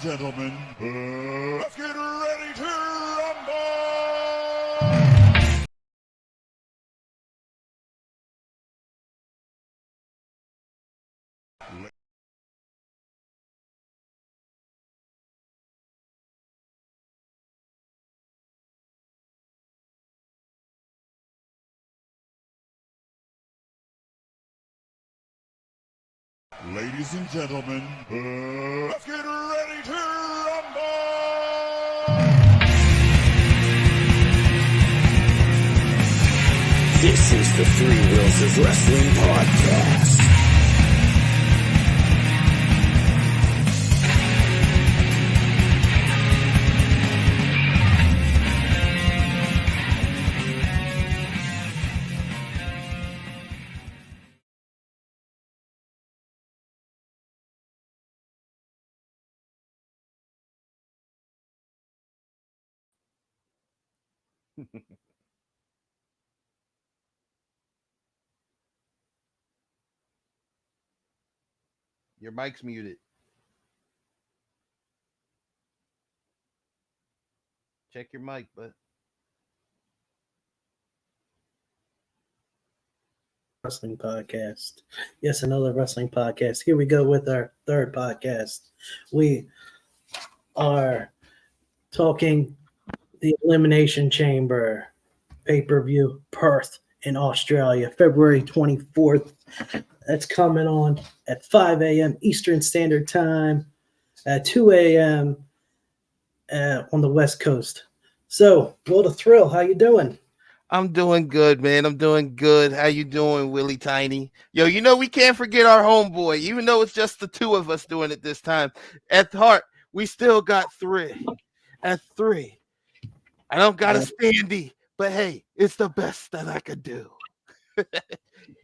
gentlemen, let's get ready to rumble! Ladies and gentlemen, let's get ready to rumble! This is the Three Wheels of Wrestling podcast. Your mic's muted. Check your mic, but wrestling podcast. Yes, another wrestling podcast. Here we go with our third podcast. We are talking the Elimination Chamber pay-per-view Perth in Australia, February 24th. That's coming on at 5 a.m. Eastern Standard Time, at 2 a.m. On the West Coast. So, Will the Thrill, how you doing? I'm doing good, man. I'm doing good. How you doing, Willie Tiny? Yo, you know we can't forget our homeboy, even though it's just the two of us doing it this time. At heart, we still got three. At three. I don't got a standee, but hey, it's the best that I could do.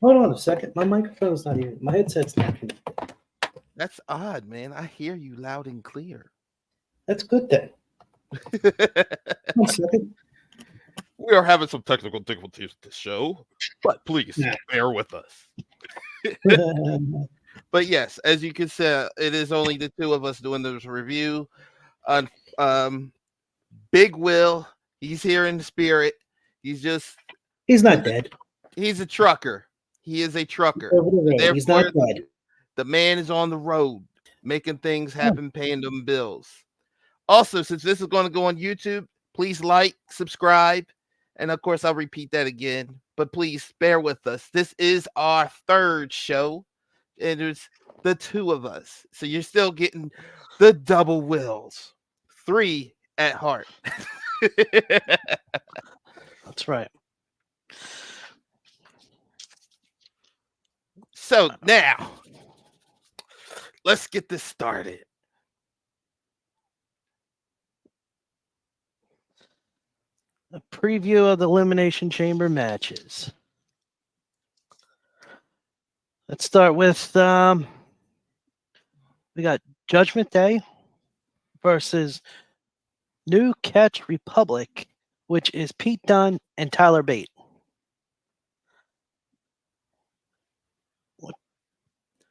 Hold on a second. My microphone's not even. My headset's not connected. That's odd, man. I hear you loud and clear. That's good then. 1 second. We are having some technical difficulties with the show, but please bear with us. But yes, as you can see, it is only the two of us doing this review. Big Will, he's here in the spirit. He's not dead. He's a trucker. He is a trucker. He's not dead. The man is on the road, making things happen, paying them bills. Also, since this is going to go on YouTube, please like, subscribe, and of course, I'll repeat that again. But please bear with us. This is our third show, and it's the two of us. So you're still getting the double Wills. 3 at heart. That's right. So now, let's get this started. A preview of the Elimination Chamber matches. Let's start with we got Judgment Day versus New Catch Republic, which is Pete Dunne and Tyler Bate.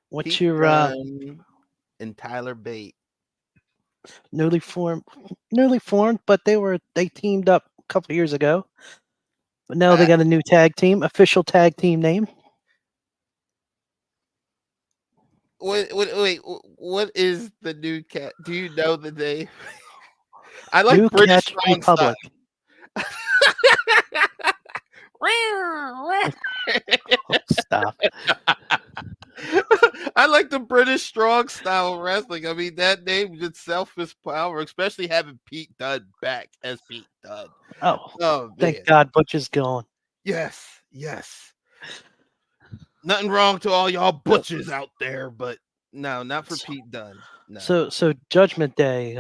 What's Pete your Dunne and Tyler Bate? newly formed, but they teamed up a couple of years ago. But now they got a new tag team, official tag team name. Wait, what is the new cat? Do you know the name? I like New British Catch strong Republic. Stop. I like the British strong style wrestling. I mean, that name itself is power, especially having Pete Dunne back as Pete Dunne. Oh thank God Butch is gone. Yes. Nothing wrong to all y'all butchers out there, but no, not for Pete Dunne. No. So Judgment Day,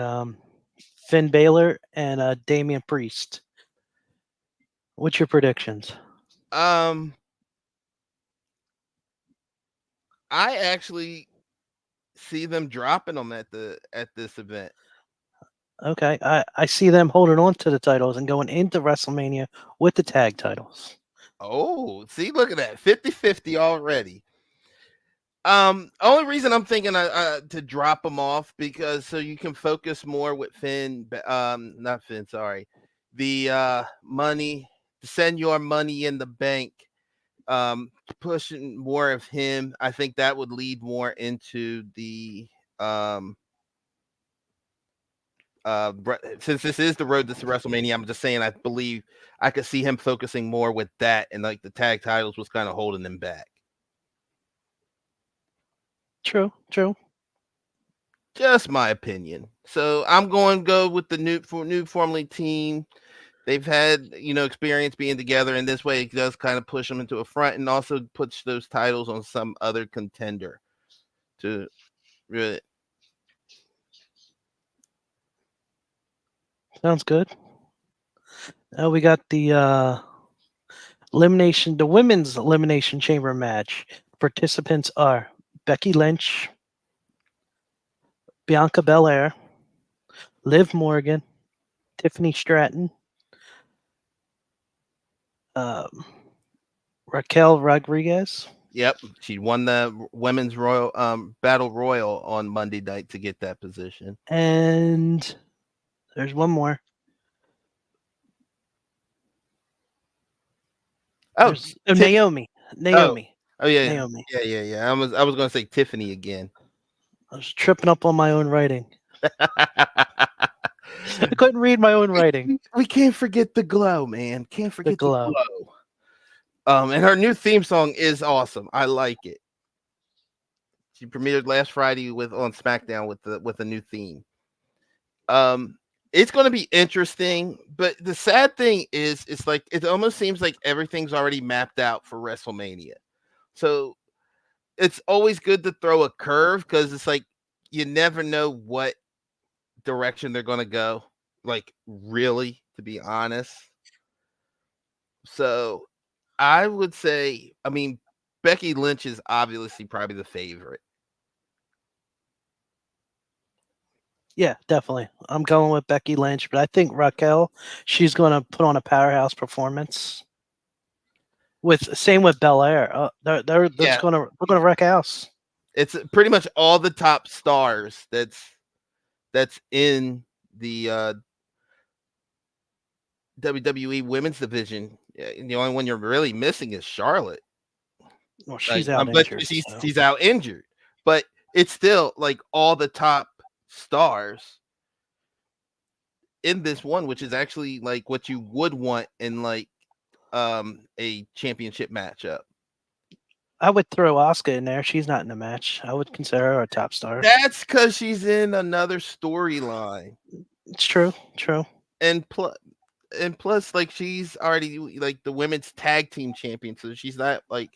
Finn Balor and Damian Priest. What's your predictions? I actually see them dropping them at this event. Okay, I see them holding on to the titles and going into WrestleMania with the tag titles. Oh, see, look at that. 50-50 already. Only reason I'm thinking to drop them off because so you can focus more with Finn. Not Finn. Sorry, the money. Send your money in the bank. Pushing more of him. I think that would lead more into the since this is the road to WrestleMania. I'm just saying I believe I could see him focusing more with that, and like the tag titles was kind of holding him back. True. Just my opinion. So I'm going to go with the new formerly team. They've had experience being together, and this way it does kind of push them into a front, and also puts those titles on some other contender. To really, Sounds good. Now we got the women's elimination chamber match. Participants are Becky Lynch, Bianca Belair, Liv Morgan, Tiffany Stratton, Raquel Rodriguez. Yep, she won the women's royal battle royal on Monday night to get that position. And there's one more. Naomi. Oh yeah, Naomi. Yeah. I was going to say Tiffany again. I was tripping up on my own writing. I couldn't read my own writing. We can't forget the glow, man. Can't forget the glow. And her new theme song is awesome. I like it. She premiered last Friday on SmackDown with a new theme. It's going to be interesting, but the sad thing is, it's like it almost seems like everything's already mapped out for WrestleMania. So it's always good to throw a curve because it's like you never know what direction they're going to go. Like, really, to be honest. So I would say, Becky Lynch is obviously probably the favorite. Yeah, definitely. I'm going with Becky Lynch, but I think Raquel, she's going to put on a powerhouse performance. Same with Belair. They're going to wreck house. It's pretty much all the top stars that's in the WWE women's division. The only one you're really missing is Charlotte. Well, she's out injured. She's out injured, but it's still like all the top stars in this one, which is actually like what you would want in like a championship matchup. I would throw Asuka in there. She's not in the match. I would consider her a top star. That's because she's in another storyline. It's true. And plus, like she's already like the women's tag team champion, so she's not like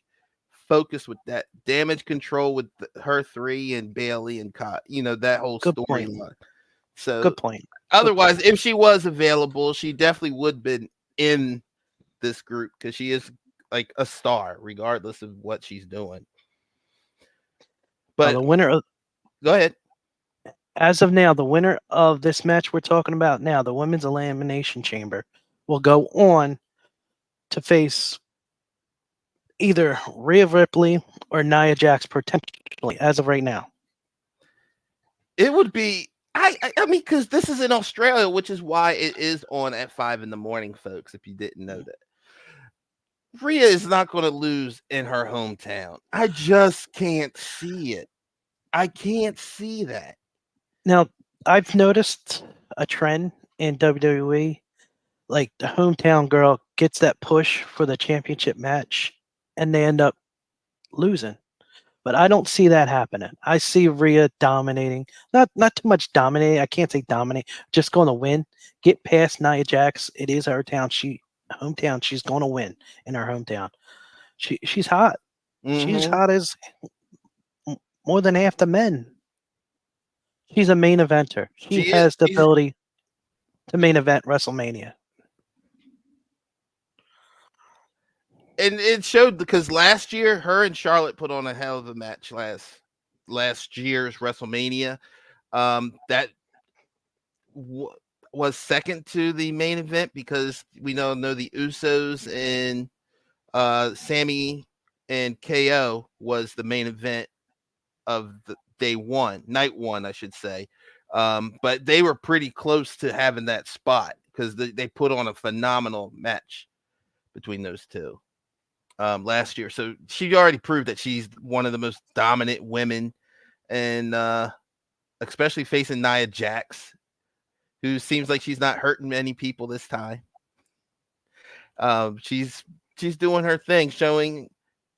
focused with that. Damage Control with her three and Bayley and that whole storyline. So good point. Otherwise, if she was available, she definitely would have been in this group because she is like a star, regardless of what she's doing. But the winner go ahead. As of now, the winner of this match we're talking about now, the Women's Elimination Chamber, will go on to face either Rhea Ripley or Nia Jax potentially, as of right now. It would be, I mean, because this is in Australia, which is why it is on at 5 a.m, folks, if you didn't know that. Rhea is not going to lose in her hometown. I just can't see it. I can't see that. Now, I've noticed a trend in WWE, like the hometown girl gets that push for the championship match, and they end up losing. But I don't see that happening. I see Rhea dominating. Not too much dominating. I can't say dominate. Just going to win. Get past Nia Jax. It is her town. Hometown. She's going to win in her hometown. She's hot. Mm-hmm. She's hot as more than half the men. She's a main eventer. She has the ability to main event WrestleMania. And it showed because last year, her and Charlotte put on a hell of a match last year's WrestleMania. That was second to the main event because we know the Usos and Sammy and KO was the main event of the night one, I should say. But they were pretty close to having that spot because they put on a phenomenal match between those two last year. So she already proved that she's one of the most dominant women, and especially facing Nia Jax, who seems like she's not hurting many people this time. She's doing her thing, showing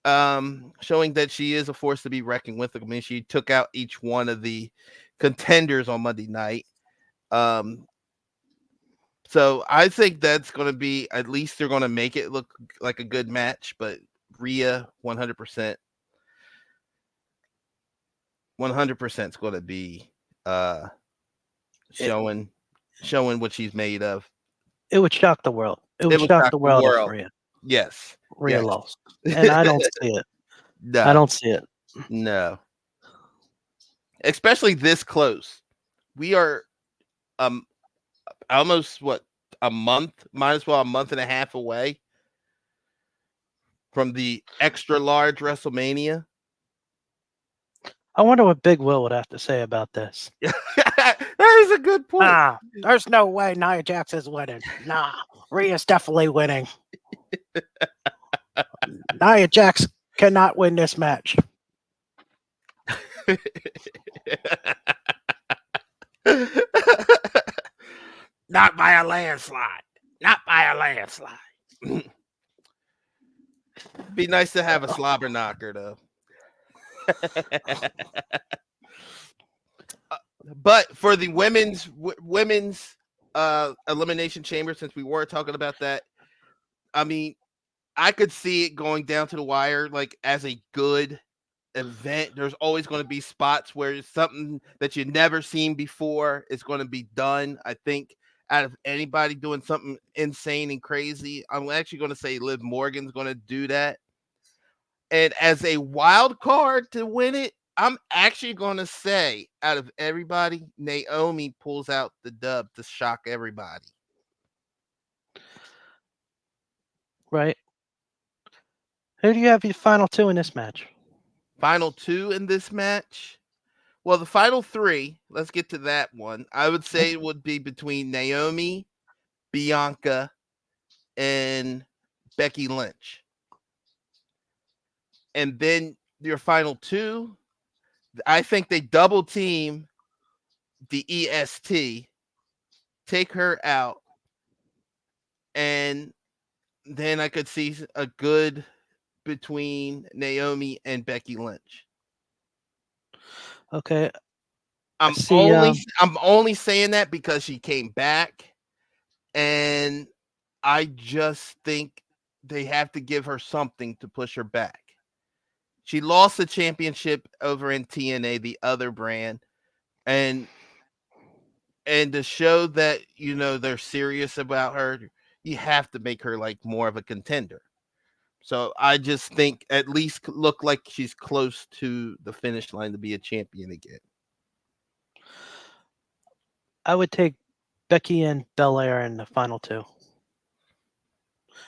that she is a force to be reckoned with. I mean, she took out each one of the contenders on Monday night. So I think that's going to be, at least they're going to make it look like a good match. But Rhea, 100%, 100% is going to be showing what she's made of. It would shock the world. It would shock the world if Rhea. Yes. Rhea lost. And I don't see it. No. I don't see it. No. Especially this close. We are almost a month, might as well a month and a half away from the extra large WrestleMania. I wonder what Big Will would have to say about this. That is a good point. Nah, there's no way Nia Jax is winning. Nah, Rhea's definitely winning. Nia Jax cannot win this match. Not by a landslide. Not by a landslide. Be nice to have a slobber knocker, though. But for the women's Elimination Chamber, since we were talking about that, I mean, I could see it going down to the wire, like as a good event. There's always going to be spots where it's something that you've never seen before is going to be done. I think out of anybody doing something insane and crazy, I'm actually going to say Liv Morgan's going to do that. And as a wild card to win it, I'm actually going to say, out of everybody, Naomi pulls out the dub to shock everybody. Right. Who do you have your final two in this match? Final two in this match? Well, the final three, let's get to that one. I would say it would be between Naomi, Bianca, and Becky Lynch. And then your final two, I think they double team the EST, take her out, and then I could see a good between Naomi and Becky Lynch. Okay. I'm only saying that because she came back, and I just think they have to give her something to push her back. She lost the championship over in TNA, the other brand, and to show that, you know, they're serious about her, you have to make her like more of a contender. So I just think at least look like she's close to the finish line to be a champion again. I would take Becky and Belair in the final two.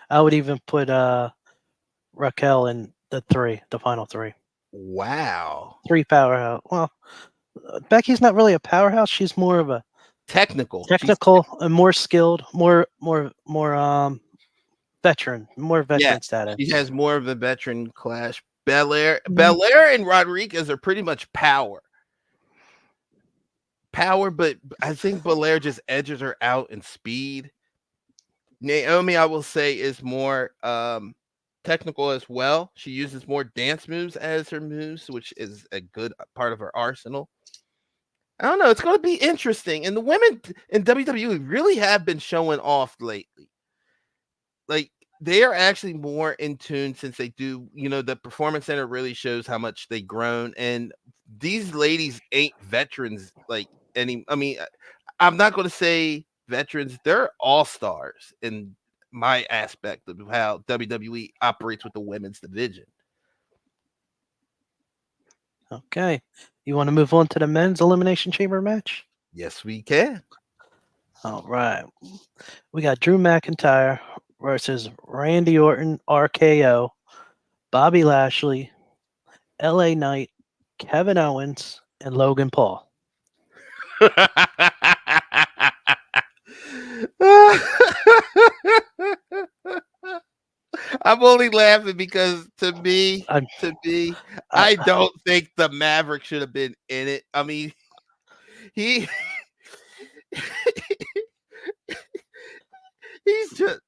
I would even put Raquel in the final three. Wow. Three powerhouse. Well, Becky's not really a powerhouse. She's more of a technical and more skilled, more veteran status. She has more of a veteran clash. Belair and Rodriguez are pretty much power, but I think Belair just edges her out in speed. Naomi, I will say, is more technical as well. She uses more dance moves as her moves, which is a good part of her arsenal. I don't know. It's going to be interesting. And the women in WWE really have been showing off lately. Like, they are actually more in tune since they do, you know, the Performance Center really shows how much they've grown. And these ladies ain't veterans like any. I mean, I'm not going to say veterans. They're all-stars in my aspect of how WWE operates with the women's division. Okay. You want to move on to the men's Elimination Chamber match? Yes, we can. All right. We got Drew McIntyre versus Randy Orton, RKO, Bobby Lashley, LA Knight, Kevin Owens and Logan Paul. I'm only laughing because to me, I'm- I don't think the Maverick should have been in it. I mean, he he's just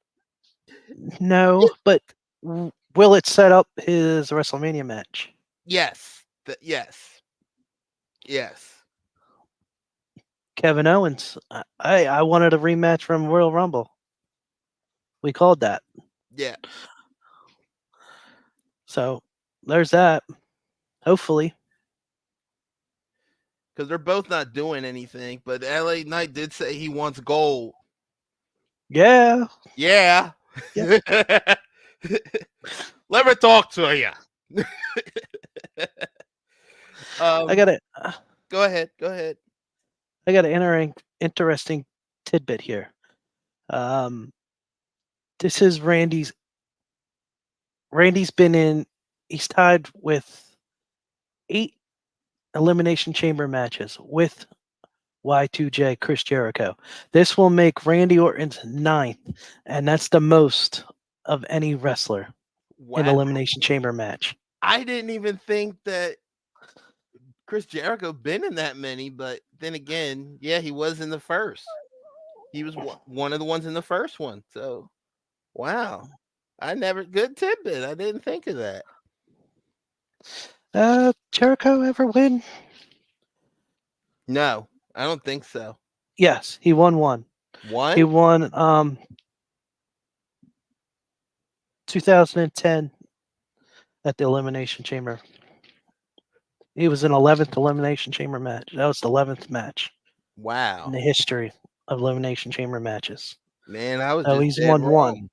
No, but will it set up his WrestleMania match? yes, yes. Kevin Owens. I wanted a rematch from Royal Rumble. We called that. Yeah. So there's that. Hopefully. Because they're both not doing anything. But LA Knight did say he wants gold. Yeah. Yeah. Yeah. Let me talk to you. I got it. Go ahead. I got an interesting tidbit here. This is Randy's. Randy's been in. He's tied with 8 Elimination Chamber matches with Y2J Chris Jericho. This will make Randy Orton's 9th, and that's the most of any wrestler Wow. in Elimination Chamber match. I didn't even think that Chris Jericho been in that many, but then again, yeah, he was in the first. He was one of the ones in the first one. So, wow. Good tidbit. I didn't think of that. Jericho ever win? No, I don't think so. Yes, he won one. One? He won 2010 at the Elimination Chamber. He was in 11th Elimination Chamber match. That was the 11th match in Wow. the history of Elimination Chamber matches. Man, I was So just he's dead won wrong. one.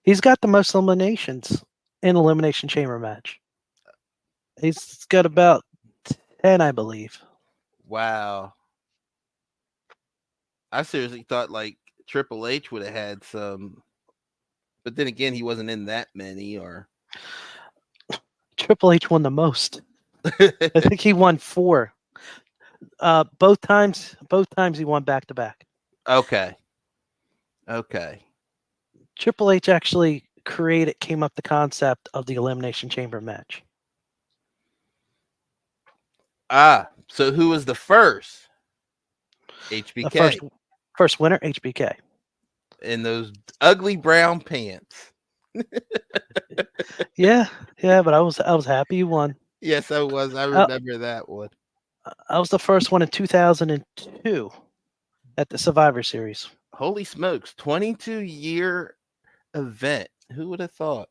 He's got the most eliminations in Elimination Chamber match. He's got about 10, I believe. Wow. I seriously thought like Triple H would have had some, but then again, he wasn't in that many. Or Triple H won the most. I think he won 4. Both times he won back to back. Okay. Triple H actually came up the concept of the Elimination Chamber match. So who was the first? HBK. The first winner, HBK. In those ugly brown pants. Yeah, but I was happy he won. Yes, I was. I remember that one. I was the first one in 2002 at the Survivor Series. Holy smokes, 22-year event. Who would have thought?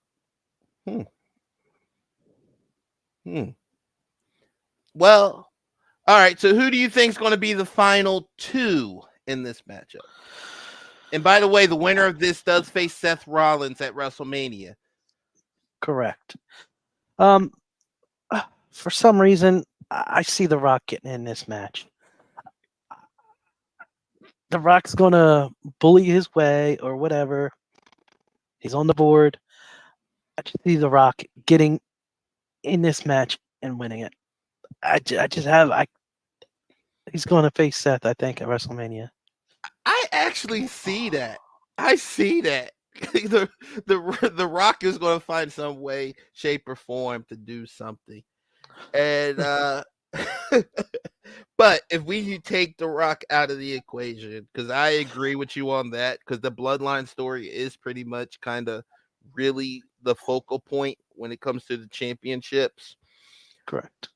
Well, all right. So who do you think is going to be the final 2 in this matchup? And by the way, the winner of this does face Seth Rollins at WrestleMania. Correct. For some reason, I see The Rock getting in this match. The Rock's gonna bully his way or whatever. He's on the board. I just see The Rock getting in this match and winning it. He's going to face Seth, I think, at WrestleMania. I actually see that. The Rock is going to find some way, shape, or form to do something. And but if we take The Rock out of the equation, because I agree with you on that, because the Bloodline story is pretty much kind of really the focal point when it comes to the championships. Correct.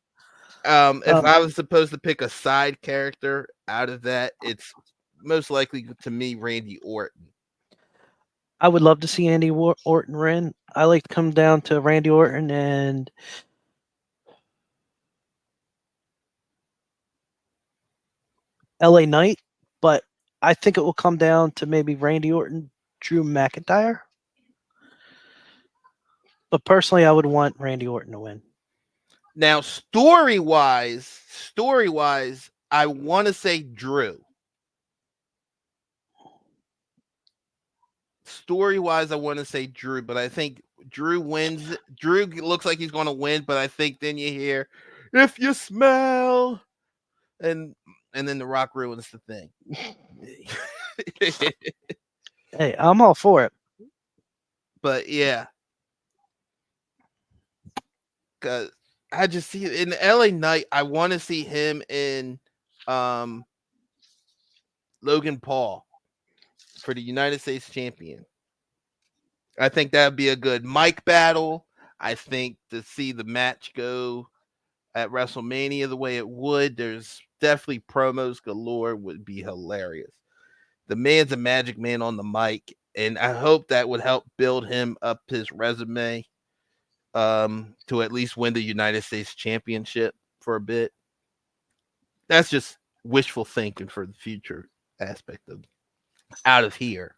If I was supposed to pick a side character out of that, it's most likely to me Randy Orton. I would love to see Andy Orton win. I like to come down to Randy Orton and LA Knight, but I think it will come down to maybe Randy Orton, Drew McIntyre. But personally, I would want Randy Orton to win. Now, story-wise, I want to say Drew. Story-wise, I want to say Drew, but I think Drew wins. Drew looks like he's going to win, but I think then you hear, "If you smell," and then The Rock ruins the thing. Hey, I'm all for it. But yeah, because I just see in the LA Knight, I want to see him in Logan Paul for the United States champion. I think that would be a good mic battle. I think to see the match go at WrestleMania the way it would, there's definitely promos galore, would be hilarious. The man's a magic man on the mic, and I hope that would help build him up his resume to at least win the United States Championship for a bit. That's just wishful thinking for the future aspect of out of here.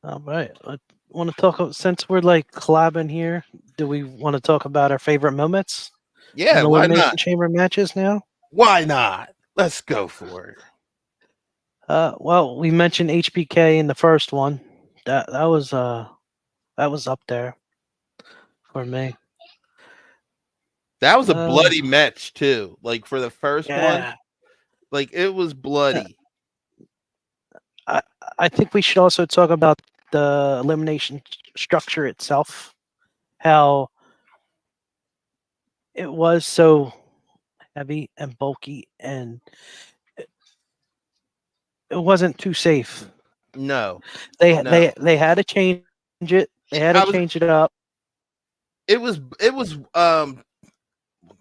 All right. I want to talk, since we're like collabing here, do we want to talk about our favorite moments Yeah, in why Elimination not? Chamber matches now? Why not? Let's go for it. Well, we mentioned HBK in the first one. That was up there for me. That was a bloody match too. Like for the first one, like it was bloody. I think we should also talk about the elimination structure itself. How it was so heavy and bulky, and it wasn't too safe. No, They no. had to change it. They had to change it up. It was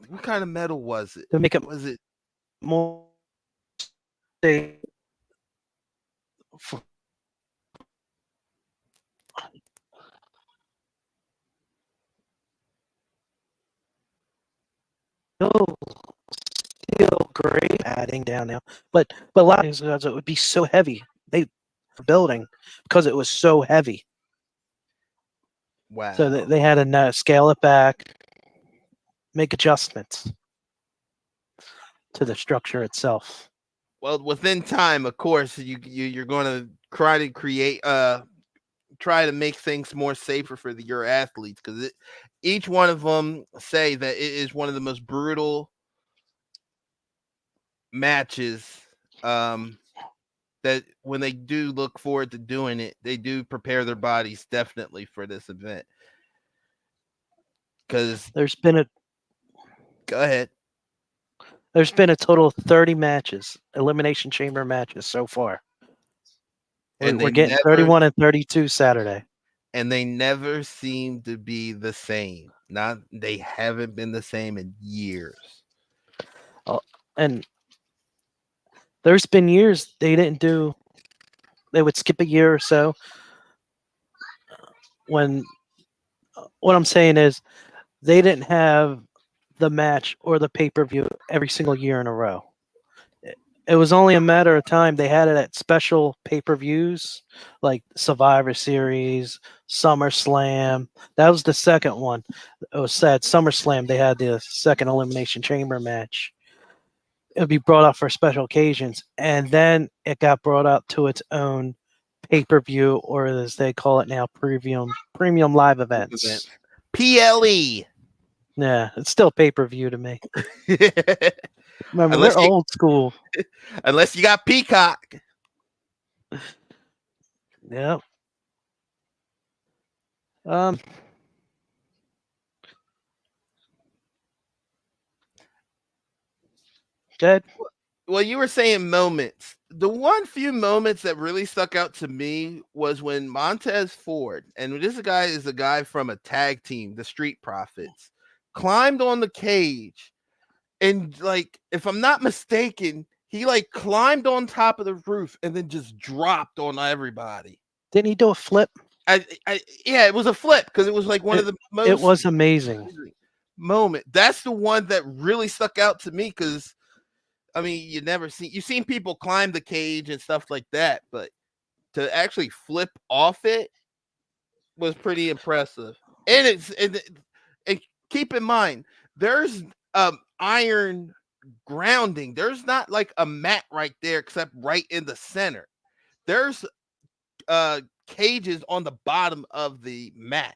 what kind of metal was it? To make it more safe. Still great adding down now, but a lot of things it would be so heavy. They building because it was so heavy. Wow. So they had to scale it back, make adjustments to the structure itself. Well, within time, of course, you're going to try to create try to make things more safer for your athletes, because each one of them say that it is one of the most brutal matches. That when they do look forward to doing it, they do prepare their bodies definitely for this event. Because there's been go ahead. There's been a total of 30 matches, Elimination Chamber matches so far. And we're getting 31 and 32 Saturday. And they never seem to be the same. They haven't been the same in years. Oh, and there's been years they would skip a year or so. When what I'm saying is they didn't have the match or the pay-per-view every single year in a row. It was only a matter of time. They had it at special pay-per-views like Survivor Series, SummerSlam. That was the second one. It was sad. SummerSlam, they had the second Elimination Chamber match. It would be brought up for special occasions, and then it got brought up to its own pay-per-view, or as they call it now, premium live events. PLE. Yeah, it's still pay-per-view to me. Remember, we're old school. Unless you got Peacock. Yep. Good. Well, you were saying moments. The one few moments that really stuck out to me was when Montez Ford, and this guy is a guy from a tag team, the Street Profits, climbed on the cage, and like, if I'm not mistaken, he like climbed on top of the roof and then just dropped on everybody. Didn't he do a flip? Yeah, it was a flip because it was like one of the most. It was amazing moment. That's the one that really stuck out to me because, I mean, you've seen people climb the cage and stuff like that, but to actually flip off it was pretty impressive. And and keep in mind, there's iron grounding. There's not like a mat right there, except right in the center. there's cages on the bottom of the mat.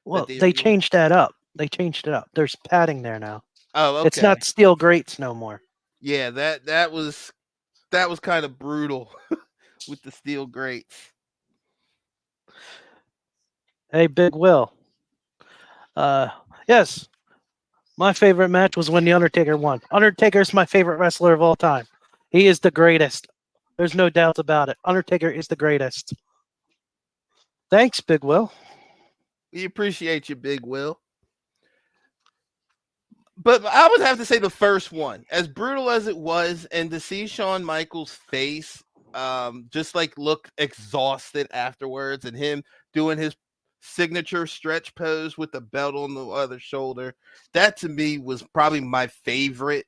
Well, they changed that up. They changed it up. There's padding there now. Oh, okay. It's not steel grates no more. Yeah, that was kind of brutal with the steel grates. Hey, Big Will. Yes, my favorite match was when The Undertaker won. Undertaker's my favorite wrestler of all time. He is the greatest. There's no doubt about it. Undertaker is the greatest. Thanks, Big Will. We appreciate you, Big Will. But I would have to say the first one, as brutal as it was, and to see Shawn Michaels' face, just like look exhausted afterwards, and him doing his signature stretch pose with the belt on the other shoulder, that to me was probably my favorite.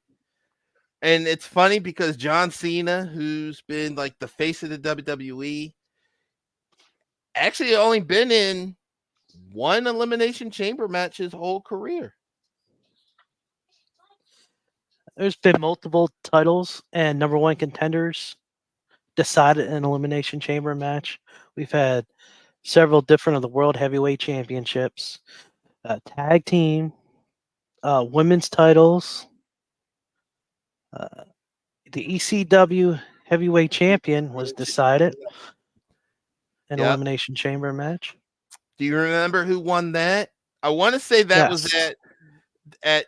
And it's funny because John Cena, who's been like the face of the WWE, actually only been in one Elimination Chamber match his whole career. There's been multiple titles and number one contenders decided in an Elimination Chamber match. We've had several different of the World Heavyweight Championships, tag team, women's titles. The ECW Heavyweight Champion was decided in an Elimination Chamber match. Do you remember who won that? I want to say that was at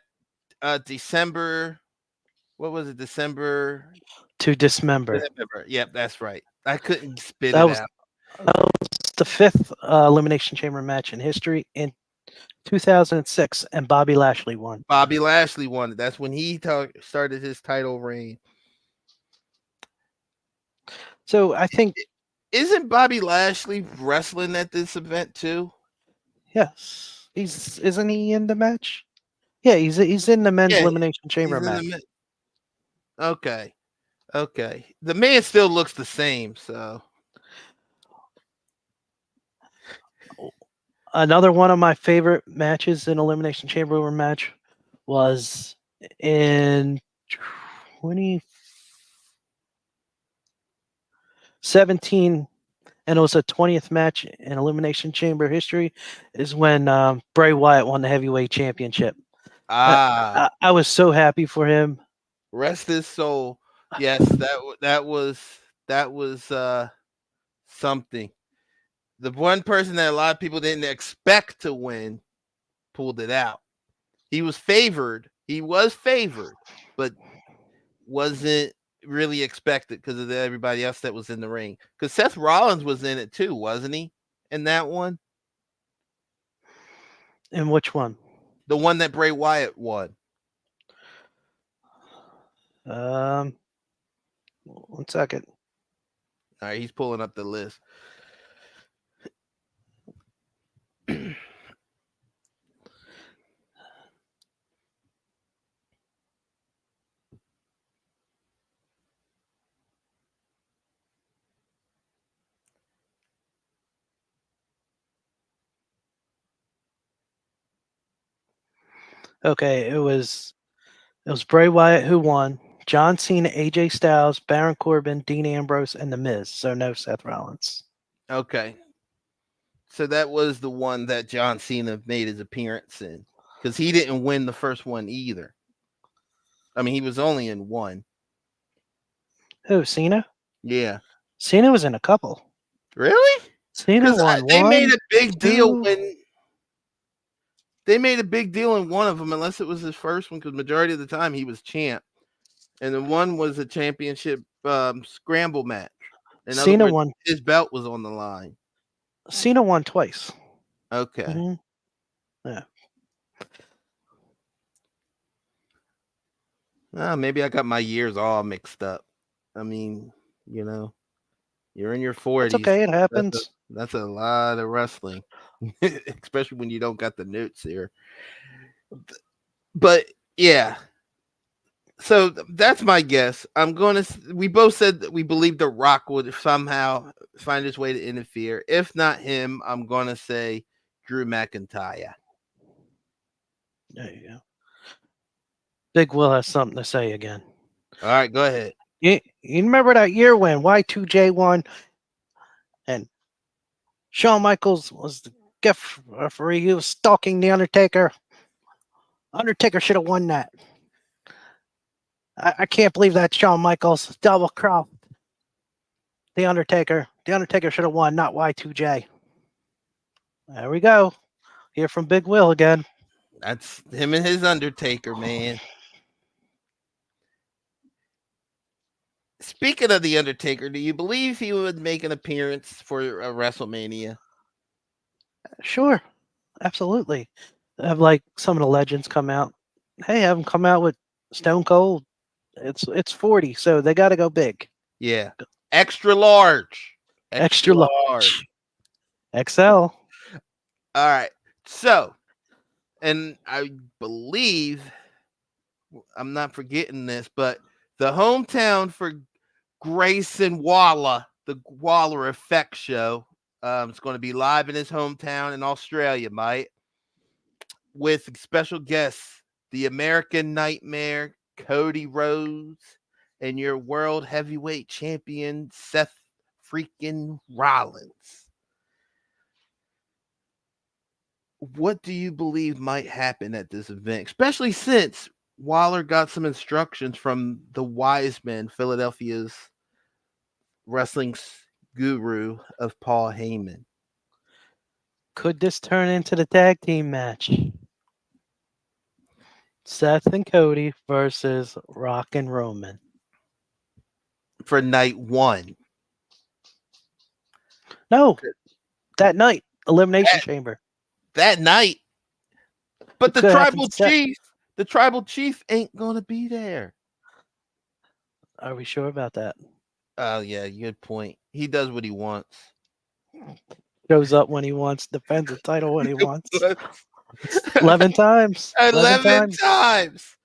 December. What was it? December to Dismember. Yep, that's right. I couldn't spit it out. That was the fifth Elimination Chamber match in history in 2006, and Bobby Lashley won. Bobby Lashley won it. That's when he started his title reign. So I think, isn't Bobby Lashley wrestling at this event too? Yes, isn't he in the match? Yeah, he's in the men's Elimination Chamber match. Okay. The man still looks the same, so. Another one of my favorite matches in Elimination Chamber match was in 2017, and it was a 20th match in Elimination Chamber history, is when Bray Wyatt won the heavyweight championship. I was so happy for him. Rest his soul. Yes, that was something. The one person that a lot of people didn't expect to win pulled it out. He was favored, but wasn't really expected because of everybody else that was in the ring. Because Seth Rollins was in it too, wasn't he? In that one? In which one? The one that Bray Wyatt won. 1 second. All right, he's pulling up the list. Okay, it was Bray Wyatt who won. John Cena, AJ Styles, Baron Corbin, Dean Ambrose, and The Miz. So no Seth Rollins. Okay. So that was the one that John Cena made his appearance in. Because he didn't win the first one either. I mean, he was only in one. Who, Cena? Yeah. Cena was in a couple. Really? Cena won they one, made a big deal two. when they made a big deal in one of them, unless it was his first one, because majority of the time he was champ. And then one was a championship scramble match. In Cena other words, won. His belt was on the line. Cena won twice. Okay. Mm-hmm. Yeah. Maybe I got my years all mixed up. I mean, you're in your 40s. It's okay, it happens. That's a lot of wrestling, especially when you don't got the notes here. But yeah, so that's my guess. We both said that we believe The Rock would somehow find his way to interfere. If not him, I'm going to say Drew McIntyre. There you go. Big Will has something to say again. All right, go ahead. You remember that year when Y2J won and Shawn Michaels was the gift referee. He was stalking the Undertaker. Undertaker should have won that. I can't believe that Shawn Michaels double crossed the Undertaker. The Undertaker should have won, not Y2J. There we go. Hear from Big Will again. That's him and his Undertaker, man. Speaking of the Undertaker, do you believe he would make an appearance for a WrestleMania? Sure, absolutely. Have like some of the legends come out. Hey, have them come out with Stone Cold. It's 40, so they got to go big. Yeah, extra large. Extra large. XL. All right. So, and I believe I'm not forgetting this, but the hometown for Grayson Waller, the Waller Effect show, it's going to be live in his hometown in Australia, mate, with special guests, the American Nightmare, Cody Rhodes, and your world heavyweight champion, Seth freaking Rollins. What do you believe might happen at this event, especially since Waller got some instructions from the wise man, Philadelphia's wrestling guru of Paul Heyman? Could this turn into the tag team match? Seth and Cody versus Rock and Roman. For night one. No, that night. Elimination Chamber. That night. But the tribal chief ain't going to be there. Are we sure about that? Oh, yeah, good point. He does what he wants. Shows up when he wants, defends the title when he wants. 11 times. 11 times.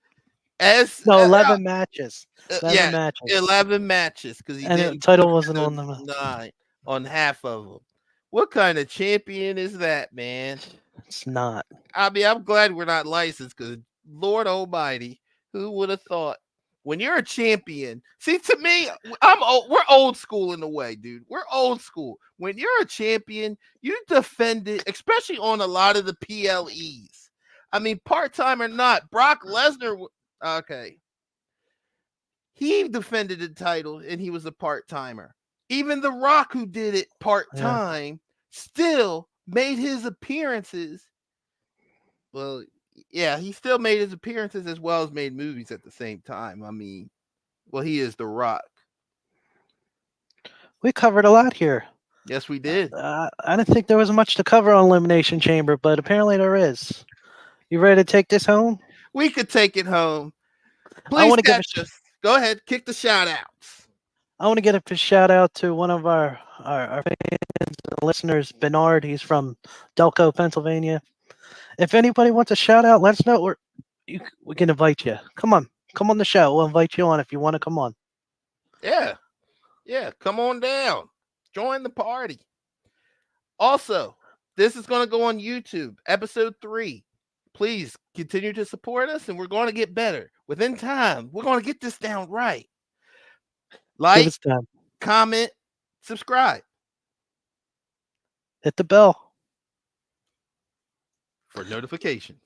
11 matches. 11 matches. Because the title wasn't on the 9 on half of them. What kind of champion is that, man? It's not. I mean, I'm glad we're not licensed because Lord Almighty, who would have thought? When you're a champion, see, to me, we're old school in a way, dude. We're old school. When you're a champion, you defend it, especially on a lot of the PLEs. I mean, part-time or not, Brock Lesnar, okay. He defended the title, and he was a part-timer. Even The Rock, who did it part-time, still made his appearances. Well, yeah, he still made his appearances as well as made movies at the same time. I mean, well, he is The Rock. We covered a lot here. Yes, we did. I didn't think there was much to cover on Elimination Chamber, but apparently there is. You ready to take this home? We could take it home. Please go ahead, kick the shout-outs. I want to get a shout out to one of our fans and listeners, Bernard. He's from Delco, Pennsylvania. If anybody wants a shout out, let us know. We can invite you. Come on the show. We'll invite you on if you want to come on. Yeah, come on down. Join the party. Also, this is going to go on YouTube, episode 3. Please continue to support us, and we're going to get better. Within time, we're going to get this down right. Like, comment, subscribe. Hit the bell for notifications.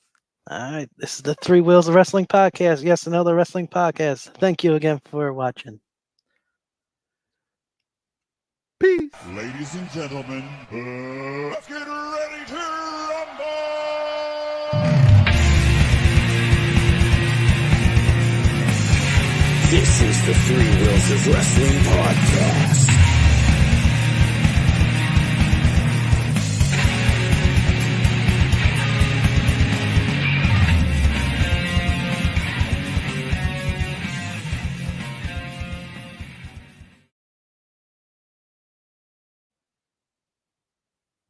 All right. This is the Three Wheels of Wrestling podcast. Yes, another wrestling podcast. Thank you again for watching. Peace. Ladies and gentlemen, let's get ready to rumble! This is the Three Wheels of Wrestling podcast.